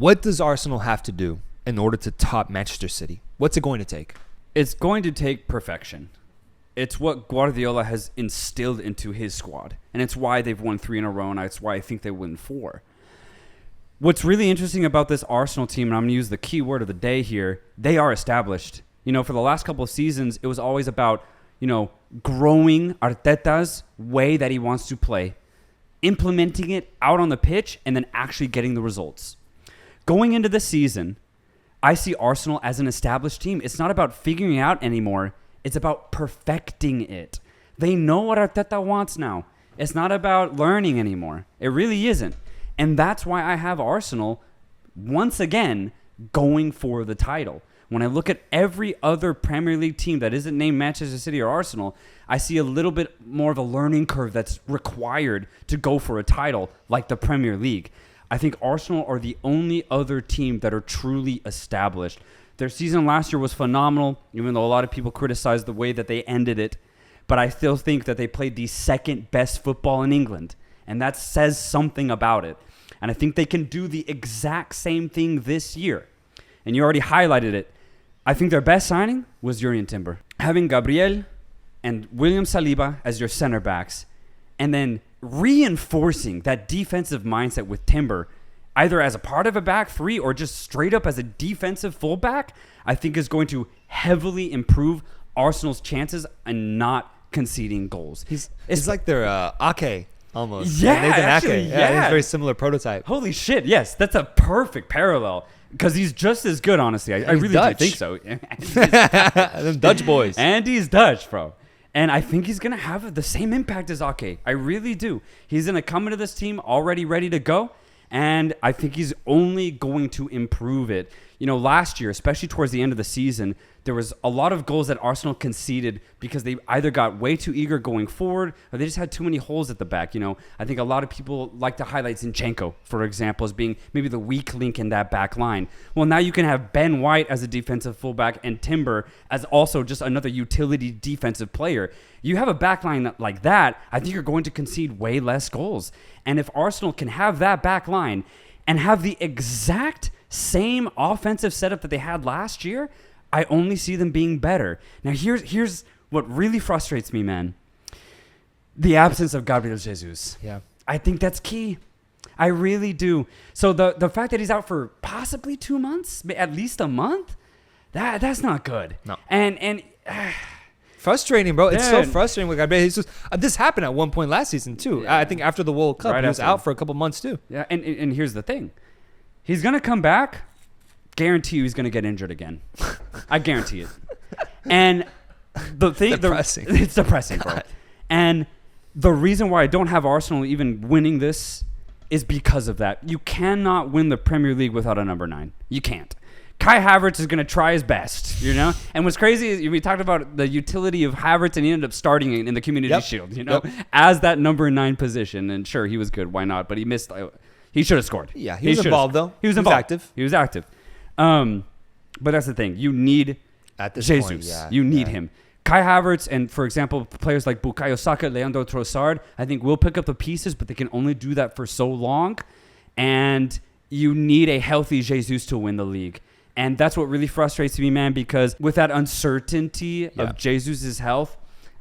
What does Arsenal have to do in order to top Manchester City? What's it going to take? It's going to take perfection. It's what Guardiola has instilled into his squad. And it's why they've won 3 in a row, and it's why I think they win 4. What's really interesting about this Arsenal team, and I'm going to use the key word of the day here, they are established. For the last couple of seasons, it was always about, growing Arteta's way that he wants to play, implementing it out on the pitch, and then actually getting the results. Going into the season, I see Arsenal as an established team. It's not about figuring it out anymore. It's about perfecting it. They know what Arteta wants now. It's not about learning anymore. It really isn't. And that's why I have Arsenal, once again, going for the title. When I look at every other Premier League team that isn't named Manchester City or Arsenal, I see a little bit more of a learning curve that's required to go for a title like the Premier League. I think Arsenal are the only other team that are truly established. Their season last year was phenomenal, even though a lot of people criticized the way that they ended it. But I still think that they played the second best football in England. And that says something about it. And I think they can do the exact same thing this year. And you already highlighted it. I think their best signing was Jurrien Timber. Having Gabriel and William Saliba as your center backs, and then reinforcing that defensive mindset with Timber, either as a part of a back three or just straight up as a defensive fullback, I think is going to heavily improve Arsenal's chances and not conceding goals. He's like their Ake almost. Yeah, Nathan actually, Ake. yeah. He's a very similar prototype. Holy shit, yes, that's a perfect parallel. Because he's just as good, honestly. I really do think so. Them Dutch boys. And he's Dutch, bro. And I think he's going to have the same impact as Ake. I really do. He's going to come into this team already ready to go. And I think he's only going to improve it. Last year, especially towards the end of the season, there was a lot of goals that Arsenal conceded because they either got way too eager going forward or they just had too many holes at the back. I think a lot of people like to highlight Zinchenko, for example, as being maybe the weak link in that back line. Well, now you can have Ben White as a defensive fullback and Timber as also just another utility defensive player. You have a back line like that, I think you're going to concede way less goals. And if Arsenal can have that back line and have the exact same offensive setup that they had last year, I only see them being better. Now, here's what really frustrates me, man. The absence of Gabriel Jesus. Yeah. I think that's key. I really do. So the fact that he's out for possibly 2 months, at least a month, that's not good. No. And frustrating, bro. It's so Dude. frustrating with Gabriel Jesus. This happened at one point last season, too. Yeah. I think after the World Cup, Right he was after. out for a couple months, too. Yeah, and here's the thing. He's going to come back. Guarantee you he's going to get injured again. I guarantee it. And the thing... Depressing. It's depressing, bro. And the reason why I don't have Arsenal even winning this is because of that. You cannot win the Premier League without a number 9. You can't. Kai Havertz is going to try his best, And what's crazy is we talked about the utility of Havertz, and he ended up starting in the Community Shield, as that number 9 position. And sure, he was good. Why not? But he missed... He should have scored. Yeah, he was involved, though. He was involved. Active. He was active. But that's the thing. You need At this Jesus. point, yeah. You need him. Kai Havertz and, for example, players like Bukayo Saka, Leandro Trossard, I think will pick up the pieces, but they can only do that for so long. And you need a healthy Jesus to win the league. And that's what really frustrates me, man, because with that uncertainty of Jesus' health,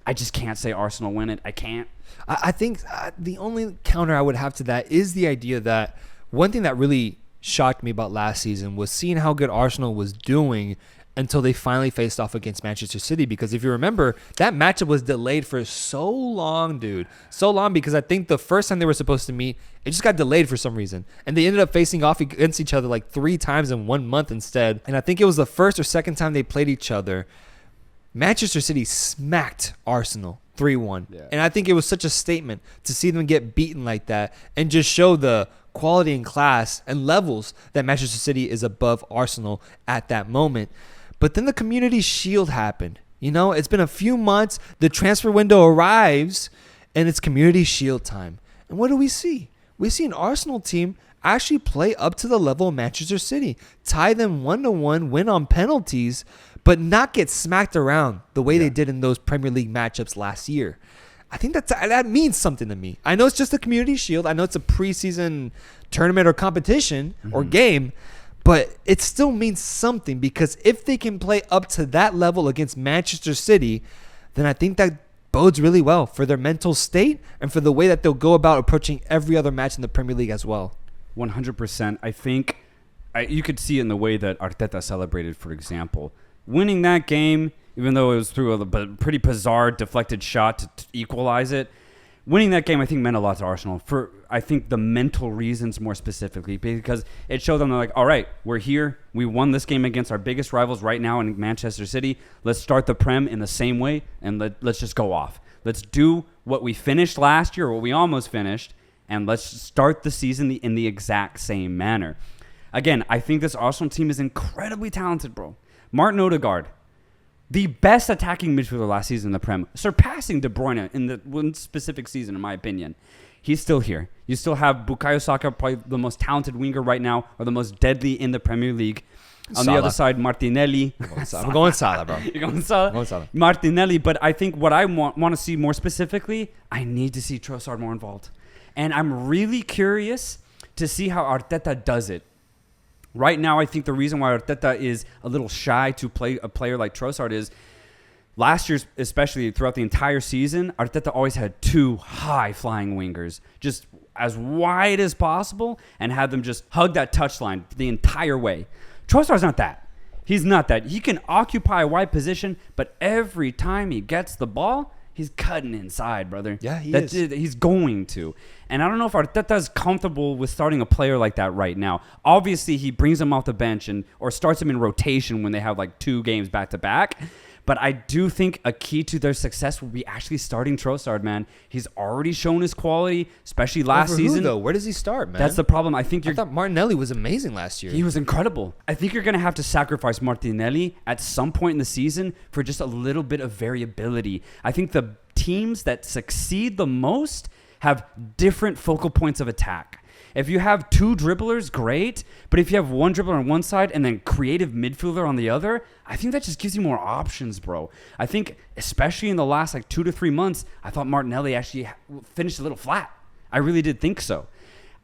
I just can't say Arsenal win it. I can't. I think the only counter I would have to that is the idea that one thing that really shocked me about last season was seeing how good Arsenal was doing until they finally faced off against Manchester City. Because if you remember, that matchup was delayed for so long, dude. So long, because I think the first time they were supposed to meet, it just got delayed for some reason. And they ended up facing off against each other like 3 times in 1 month instead. And I think it was the first or second time they played each other. Manchester City smacked Arsenal 3-1. Yeah. And I think it was such a statement to see them get beaten like that and just show the quality and class and levels that Manchester City is above Arsenal at that moment. But then the Community Shield happened. It's been a few months. The transfer window arrives and it's Community Shield time. And what do we see? We see an Arsenal team actually play up to the level of Manchester City, tie them 1-1, win on penalties, but not get smacked around the way they did in those Premier League matchups last year. I think that means something to me. I know it's just a Community Shield. I know it's a preseason tournament or competition or game, but it still means something, because if they can play up to that level against Manchester City, then I think that bodes really well for their mental state and for the way that they'll go about approaching every other match in the Premier League as well. 100%. I think you could see it in the way that Arteta celebrated, for example. Winning that game, even though it was through a pretty bizarre deflected shot to equalize it, winning that game, I think, meant a lot to Arsenal for, I think, the mental reasons more specifically, because it showed them they're like, all right, we're here. We won this game against our biggest rivals right now in Manchester City. Let's start the Prem in the same way, and let's just go off. Let's do what we finished last year, or what we almost finished, and let's start the season in the exact same manner. Again, I think this Arsenal team is incredibly talented, bro. Martin Odegaard, the best attacking midfielder last season in the Prem, surpassing De Bruyne in the one specific season, in my opinion. He's still here. You still have Bukayo Saka, probably the most talented winger right now, or the most deadly in the Premier League. On the other side, Martinelli. I'm going Salah, bro. You're going Salah? I'm going Salah. Martinelli, but I think what I want to see more specifically, I need to see Trossard more involved. And I'm really curious to see how Arteta does it. Right now, I think the reason why Arteta is a little shy to play a player like Trossard is last year, especially throughout the entire season, Arteta always had two high-flying wingers, just as wide as possible, and had them just hug that touchline the entire way. Trossard's not that. He's not that. He can occupy a wide position, but every time he gets the ball, he's cutting inside, brother. Yeah, he is. He's going to. And I don't know if Arteta's comfortable with starting a player like that right now. Obviously, he brings him off the bench or starts him in rotation when they have like 2 games back-to-back. But I do think a key to their success will be actually starting Trossard, man. He's already shown his quality, especially last season. Who, though? Where does he start, man? That's the problem. I thought Martinelli was amazing last year. He was incredible. I think you're going to have to sacrifice Martinelli at some point in the season for just a little bit of variability. I think the teams that succeed the most have different focal points of attack. If you have 2 dribblers, great. But if you have 1 dribbler on one side and then creative midfielder on the other, I think that just gives you more options, bro. I think, especially in the last 2 to 3 months, I thought Martinelli actually finished a little flat. I really did think so.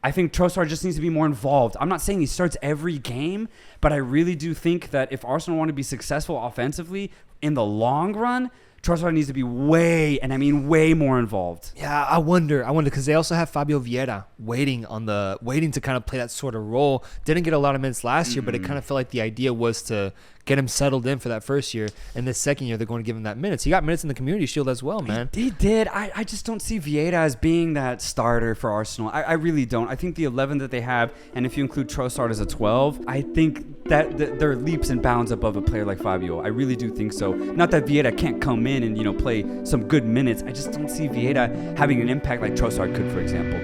I think Trossard just needs to be more involved. I'm not saying he starts every game, but I really do think that if Arsenal want to be successful offensively in the long run, Trossard needs to be way more involved. Yeah, I wonder because they also have Fabio Vieira waiting to kind of play that sort of role. Didn't get a lot of minutes last year, but it kind of felt like the idea was to get him settled in for that first year, and this second year they're going to give him that minutes. He got minutes in the Community Shield as well, man. He did. I just don't see Vieira as being that starter for Arsenal. I really don't. I think the 11 that they have, and if you include Trossard as a 12, I think that they're leaps and bounds above a player like Fabio. I really do think so. Not that Vieira can't come in and play some good minutes. I just don't see Vieira having an impact like Trossard could, for example.